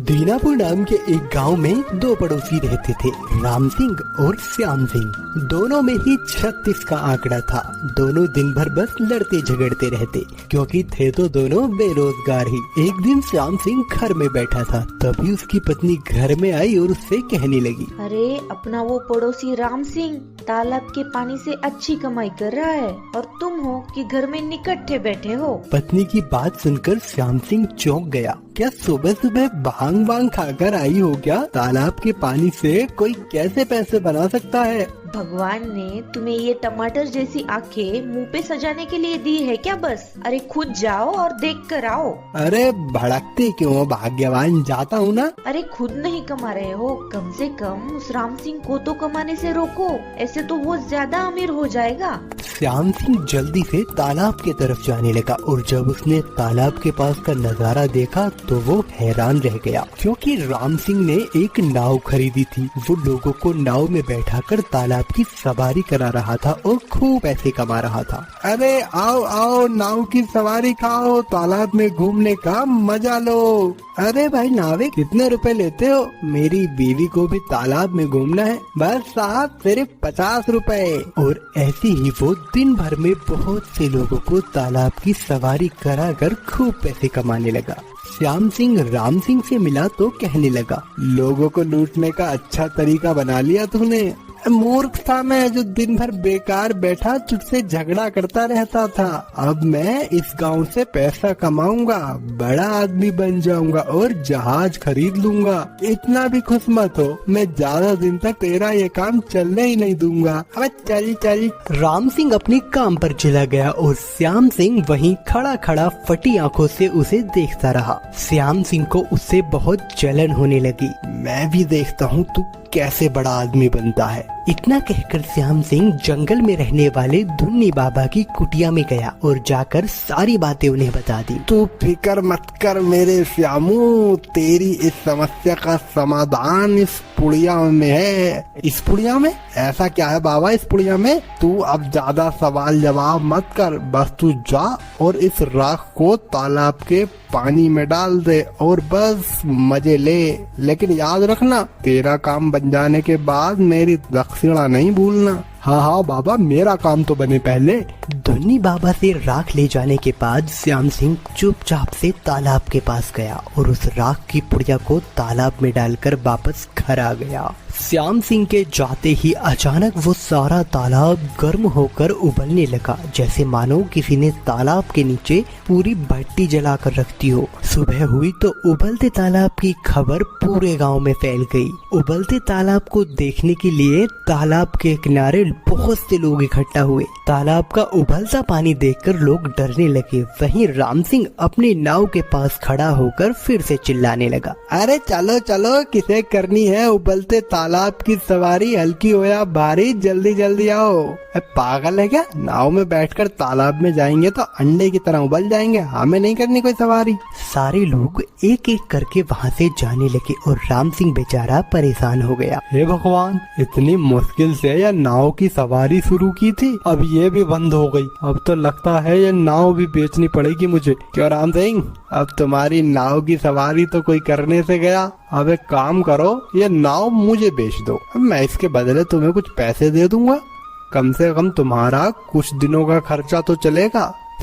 दीनापुर नाम के एक गांव में दो पड़ोसी रहते थे, राम सिंह और श्याम सिंह। दोनों में ही 36 का आंकड़ा था। दोनों दिन भर बस लड़ते झगड़ते रहते, क्योंकि थे तो दोनों बेरोजगार ही। एक दिन श्याम सिंह घर में बैठा था, तभी उसकी पत्नी घर में आई और उससे कहने लगी, अरे अपना वो पड़ोसी राम सिंह तालाब के पानी से अच्छी कमाई कर रहा है और तुम हो कि घर में निकट्ठे बैठे हो। पत्नी की बात सुनकर श्याम सिंह चौंक गया। क्या सुबह सुबह भांग वांग खाकर आई हो क्या? तालाब के पानी से कोई कैसे पैसे बना सकता है? भगवान ने तुम्हें ये टमाटर जैसी आंखें मुंह पे सजाने के लिए दी है क्या बस? अरे खुद जाओ और देख कर आओ। अरे भड़कते क्यों हो भाग्यवान, जाता हूँ ना। अरे खुद नहीं कमा रहे हो, कम से कम उस राम सिंह को तो कमाने से रोको, ऐसे तो वो ज्यादा अमीर हो जाएगा। श्याम सिंह जल्दी से तालाब के तरफ जाने लगा और जब उसने तालाब के पास का नजारा देखा तो वो हैरान रह गया, क्योंकि राम सिंह ने एक नाव खरीदी थी। वो लोगों को नाव में बैठाकर तालाब की सवारी करा रहा था और खूब पैसे कमा रहा था। अरे आओ आओ, नाव की सवारी खाओ, तालाब में घूमने का मजा लो। अरे भाई नाविक, कितने रुपए लेते हो? मेरी बीवी को भी तालाब में घूमना है, बस साहब सिर्फ 50 रुपए। और ऐसे ही वो दिन भर में बहुत से लोगों को तालाब की सवारी कराकर खूब पैसे कमाने लगा। श्याम सिंह राम सिंह से मिला तो कहने लगा, लोगों को लूटने का अच्छा तरीका बना लिया तूने। मूर्ख था मैं, जो दिन भर बेकार बैठा तुझसे झगड़ा करता रहता था। अब मैं इस गांव से पैसा कमाऊंगा, बड़ा आदमी बन जाऊंगा और जहाज खरीद लूंगा। इतना भी खुश मत हो, मैं ज्यादा दिन तक तेरा ये काम चलने ही नहीं दूंगा। अब चल चल। राम सिंह अपने काम पर चला गया और श्याम सिंह वहीं खड़ा खड़ा फटी आंखों से उसे देखता रहा। श्याम सिंह को उससे बहुत जलन होने लगी। मैं भी देखता हूँ तू कैसे बड़ा आदमी बनता है। इतना कहकर श्याम सिंह जंगल में रहने वाले धुन्नी बाबा की कुटिया में गया और जाकर सारी बातें उन्हें बता दी। तू फिक्र मत कर मेरे श्यामू, तेरी इस समस्या का समाधान इस पुड़िया में है। इस पुड़िया में? ऐसा क्या है बाबा इस पुड़िया में? तू अब ज्यादा सवाल जवाब मत कर, बस तू जा और इस राख को तालाब के पानी में डाल दे और बस मजे ले। लेकिन याद रखना, तेरा काम बन जाने के बाद मेरी दक्षिणा नहीं भूलना। हाँ हाँ बाबा, मेरा काम तो बने पहले। धुन्नी बाबा से राख ले जाने के बाद श्याम सिंह चुपचाप से तालाब के पास गया और उस राख की पुड़िया को तालाब में डालकर वापस घर आ गया। श्याम सिंह के जाते ही अचानक वो सारा तालाब गर्म होकर उबलने लगा, जैसे मानो किसी ने तालाब के नीचे पूरी भट्टी जलाकर रखती हो। सुबह हुई तो उबलते तालाब की खबर पूरे गांव में फैल गई। उबलते तालाब को देखने के लिए तालाब के किनारे बहुत से लोग इकट्ठा हुए। तालाब का उबलता पानी देखकर लोग डरने लगे। वहीं राम सिंह अपनी नाव के पास खड़ा होकर फिर से चिल्लाने लगा, अरे चलो चलो, किसे करनी है उबलते तालाब की सवारी, हल्की हो या भारी, जल्दी जल्दी आओ। पागल है क्या? नाव में बैठकर तालाब में जाएंगे तो अंडे की तरह उबल जाएंगे, हमें नहीं करनी कोई सवारी। सारे लोग एक एक करके वहाँ से जाने लगे और राम सिंह बेचारा परेशान हो गया। हे भगवान, इतनी मुश्किल से यह नाव की सवारी शुरू की थी, अब ये भी बंद हो गई। अब तो लगता है ये नाव भी बेचनी पड़ेगी मुझे। क्यों राम सिंह, अब तुम्हारी नाव की सवारी तो कोई करने से गया। अब एक काम करो, ये नाव मुझे बेच दो, मैं इसके बदले तुम्हें कुछ पैसे दे दूंगा। कम से कम तुम्हारा कुछ दिनों का खर्चा तो चलेगा।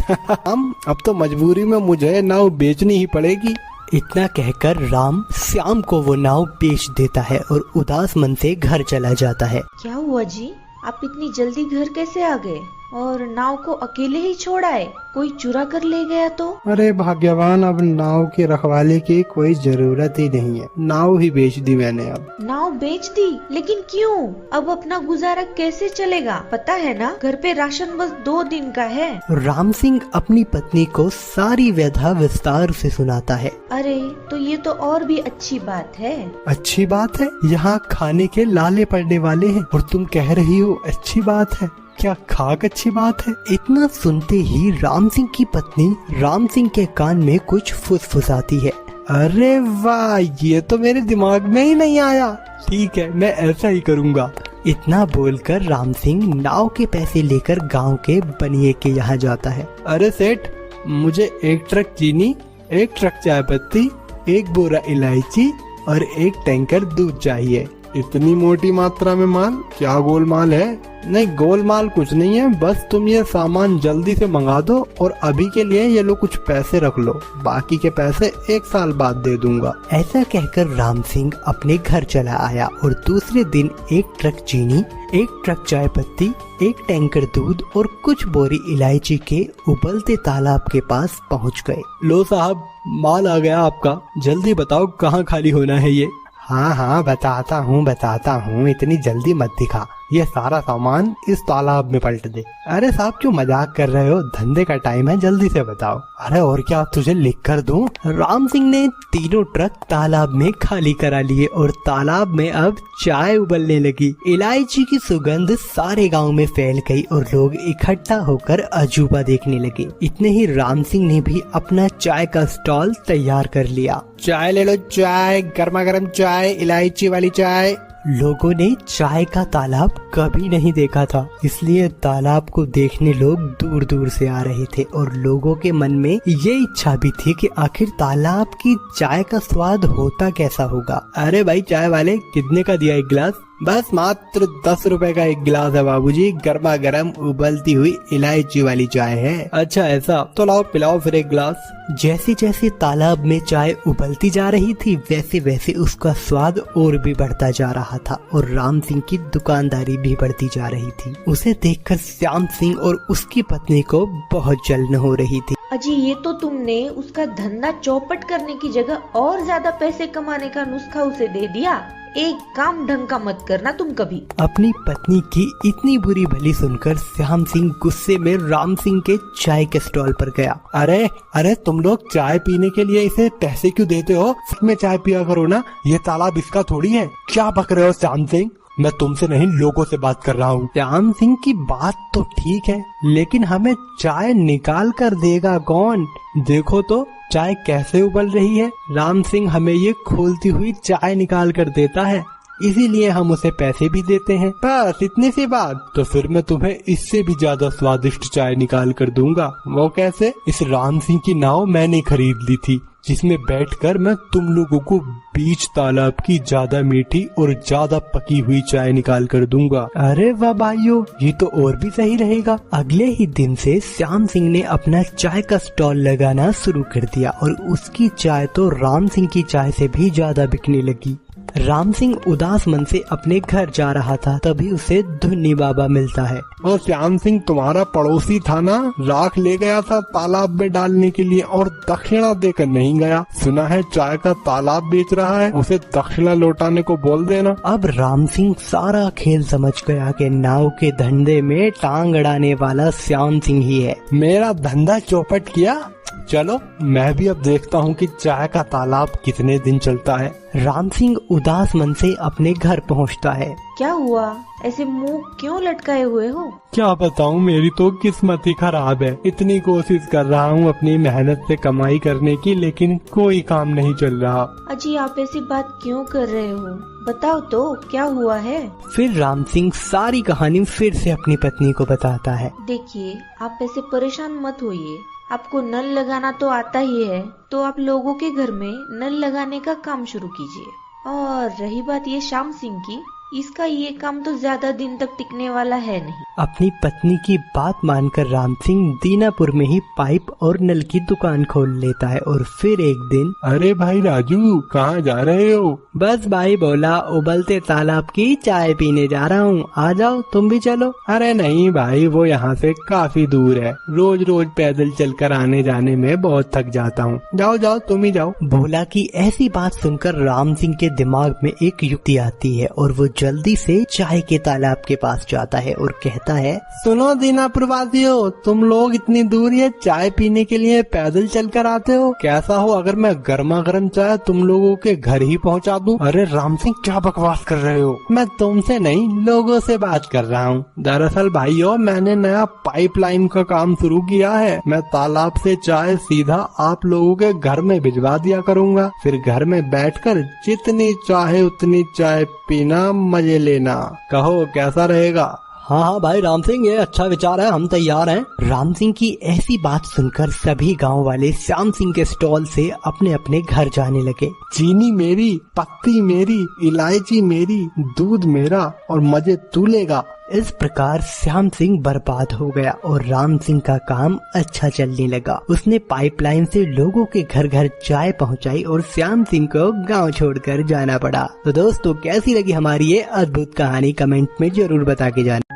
अब तो मजबूरी में मुझे नाव बेचनी ही पड़ेगी। इतना कहकर राम श्याम को वो नाव बेच देता है और उदास मन से घर चला जाता है। क्या हुआ जी, आप इतनी जल्दी घर कैसे आ गए और नाव को अकेले ही छोड़ा है? कोई चुरा कर ले गया तो? अरे भाग्यवान, अब नाव की रखवाली की कोई जरूरत ही नहीं है, नाव ही बेच दी मैंने। अब नाव बेच दी? लेकिन क्यों? अब अपना गुजारा कैसे चलेगा? पता है ना, घर पे राशन बस 2 दिन का है। राम सिंह अपनी पत्नी को सारी व्यथा विस्तार से सुनाता है। अरे तो ये तो और भी अच्छी बात है। अच्छी बात है? यहाँ खाने के लाले पड़ने वाले हैं और तुम कह रही हो अच्छी बात है? क्या खाक अच्छी बात है? इतना सुनते ही राम सिंह की पत्नी राम सिंह के कान में कुछ फुसफुसाती है। अरे वाह, ये तो मेरे दिमाग में ही नहीं आया। ठीक है, मैं ऐसा ही करूँगा। इतना बोलकर राम सिंह नाव के पैसे लेकर गांव के बनिए के यहाँ जाता है। अरे सेठ, मुझे 1 ट्रक चीनी, 1 ट्रक चाय पत्ती एक बोरा इलायची और एक टैंकर दूध चाहिए। इतनी मोटी मात्रा में माल, क्या गोलमाल है? नहीं गोलमाल कुछ नहीं है, बस तुम ये सामान जल्दी से मंगा दो और अभी के लिए ये लो कुछ पैसे रख लो, बाकी के पैसे 1 साल बाद दे दूंगा। ऐसा कहकर राम सिंह अपने घर चला आया और दूसरे दिन एक ट्रक चीनी, एक ट्रक चाय पत्ती, एक टैंकर दूध और कुछ बोरी इलायची के उबलते तालाब के पास पहुंच गए। लो साहब, माल आ गया आपका, जल्दी बताओ कहाँ खाली होना है ये। हाँ बताता हूँ, इतनी जल्दी मत दिखा, ये सारा सामान इस तालाब में पलट दे। अरे साहब क्यों मजाक कर रहे हो, धंधे का टाइम है, जल्दी से बताओ। अरे और क्या तुझे लिख कर दूं? राम सिंह ने तीनों ट्रक तालाब में खाली करा लिए और तालाब में अब चाय उबलने लगी। इलायची की सुगंध सारे गांव में फैल गई और लोग इकट्ठा होकर अजूबा देखने लगे। इतने ही राम सिंह ने भी अपना चाय का स्टॉल तैयार कर लिया। चाय ले लो, चाय, गर्मा गर्म चाय, इलायची वाली चाय। लोगों ने चाय का तालाब कभी नहीं देखा था, इसलिए तालाब को देखने लोग दूर दूर से आ रहे थे और लोगों के मन में ये इच्छा भी थी कि आखिर तालाब की चाय का स्वाद होता कैसा होगा। अरे भाई चाय वाले, कितने का दिया एक गिलास? बस मात्र 10 रुपए का एक गिलास है बाबूजी, गर्मा गर्म उबलती हुई इलायची वाली चाय है। अच्छा ऐसा, तो लाओ पिलाओ फिर एक गिलास। जैसे जैसे तालाब में चाय उबलती जा रही थी वैसे वैसे उसका स्वाद और भी बढ़ता जा रहा था और राम सिंह की दुकानदारी भी बढ़ती जा रही थी। उसे देखकर श्याम सिंह और उसकी पत्नी को बहुत जलन हो रही थी। अजी ये तो तुमने उसका धंधा चौपट करने की जगह और ज्यादा पैसे कमाने का नुस्खा उसे दे दिया। एक काम ढंग का मत करना तुम कभी। अपनी पत्नी की इतनी बुरी भली सुनकर श्याम सिंह गुस्से में राम सिंह के चाय के स्टॉल पर गया। अरे तुम लोग चाय पीने के लिए इसे पैसे क्यों देते हो? में चाय पिया करो ना, ये तालाब इसका थोड़ी है। क्या बक रहे हो श्याम सिंह? मैं तुमसे नहीं लोगों से बात कर रहा हूँ। श्याम सिंह की बात तो ठीक है, लेकिन हमें चाय निकाल कर देगा कौन? देखो तो चाय कैसे उबल रही है। राम सिंह हमें ये खोलती हुई चाय निकाल कर देता है, इसीलिए हम उसे पैसे भी देते हैं। बस इतनी सी बात? तो फिर मैं तुम्हें इससे भी ज्यादा स्वादिष्ट चाय निकाल कर दूंगा। वो कैसे? इस राम सिंह की नाव मैंने खरीद ली थी, जिसमें बैठकर मैं तुम लोगों को बीच तालाब की ज्यादा मीठी और ज्यादा पकी हुई चाय निकाल कर दूंगा। अरे वाह भाइयों, ये तो और भी सही रहेगा। अगले ही दिन से श्याम सिंह ने अपना चाय का स्टॉल लगाना शुरू कर दिया और उसकी चाय तो राम सिंह की चाय से भी ज्यादा बिकने लगी। राम सिंह उदास मन से अपने घर जा रहा था, तभी उसे धुन्नी बाबा मिलता है। और श्याम सिंह तुम्हारा पड़ोसी था ना, राख ले गया था तालाब में डालने के लिए और दक्षिणा देकर नहीं गया। सुना है चाय का तालाब बेच रहा है, उसे दक्षिणा लौटाने को बोल देना। अब राम सिंह सारा खेल समझ गया कि नाव के धंधे में टांग अड़ाने वाला श्याम सिंह ही है। मेरा धंधा चौपट किया, चलो मैं भी अब देखता हूँ कि चाय का तालाब कितने दिन चलता है। राम सिंह उदास मन से अपने घर पहुँचता है। क्या हुआ, ऐसे मुंह क्यों लटकाए हुए हो? क्या बताऊँ, मेरी तो किस्मत ही खराब है। इतनी कोशिश कर रहा हूँ अपनी मेहनत से कमाई करने की, लेकिन कोई काम नहीं चल रहा। अजी आप ऐसी बात क्यों कर रहे हो? बताओ तो क्या हुआ है? फिर राम सिंह सारी कहानी फिर से अपनी पत्नी को बताता है। देखिए आप ऐसे परेशान मत होइए, आपको नल लगाना तो आता ही है, तो आप लोगों के घर में नल लगाने का काम शुरू कीजिए। और रही बात ये श्याम सिंह की, इसका ये काम तो ज्यादा दिन तक टिकने वाला है नहीं। अपनी पत्नी की बात मानकर राम सिंह दीनापुर में ही पाइप और नल की दुकान खोल लेता है और फिर एक दिन, अरे भाई राजू कहाँ जा रहे हो? बस भाई बोला उबलते तालाब की चाय पीने जा रहा हूँ, आ जाओ तुम भी चलो। अरे नहीं भाई, वो यहाँ से काफी दूर है, रोज रोज पैदल चलकर आने जाने में बहुत थक जाता हूँ। जाओ जाओ तुम ही जाओ। भोला की ऐसी बात सुनकर राम सिंह के दिमाग में एक युक्ति आती है और वो जल्दी से चाय के तालाब के पास जाता है और कहता है, सुनो दीनापुर वासियों, तुम लोग इतनी दूर ये चाय पीने के लिए पैदल चलकर आते हो, कैसा हो अगर मैं गर्मा गर्म चाय तुम लोगों के घर ही पहुंचा दूं? अरे राम सिंह क्या बकवास कर रहे हो? मैं तुमसे नहीं लोगों से बात कर रहा हूँ। दरअसल भाइयों, मैंने नया पाइपलाइन का काम शुरू किया है। मैं तालाब से चाय सीधा आप लोगों के घर में भिजवा दिया करूँगा, फिर घर में बैठकर जितनी चाहे उतनी चाय पीना, मजे लेना। कहो कैसा रहेगा? हाँ हाँ भाई राम सिंह, ये अच्छा विचार है, हम तैयार हैं। राम सिंह की ऐसी बात सुनकर सभी गांव वाले श्याम सिंह के स्टॉल से अपने अपने घर जाने लगे। चीनी मेरी, पत्ती मेरी, इलायची मेरी, दूध मेरा और मजे तू लेगा। इस प्रकार श्याम सिंह बर्बाद हो गया और राम सिंह का काम अच्छा चलने लगा। उसने पाइपलाइन से लोगों के घर घर चाय पहुंचाई और श्याम सिंह को गांव छोड़कर जाना पड़ा। तो दोस्तों, कैसी लगी हमारी ये अद्भुत कहानी, कमेंट में जरूर बता के जाना।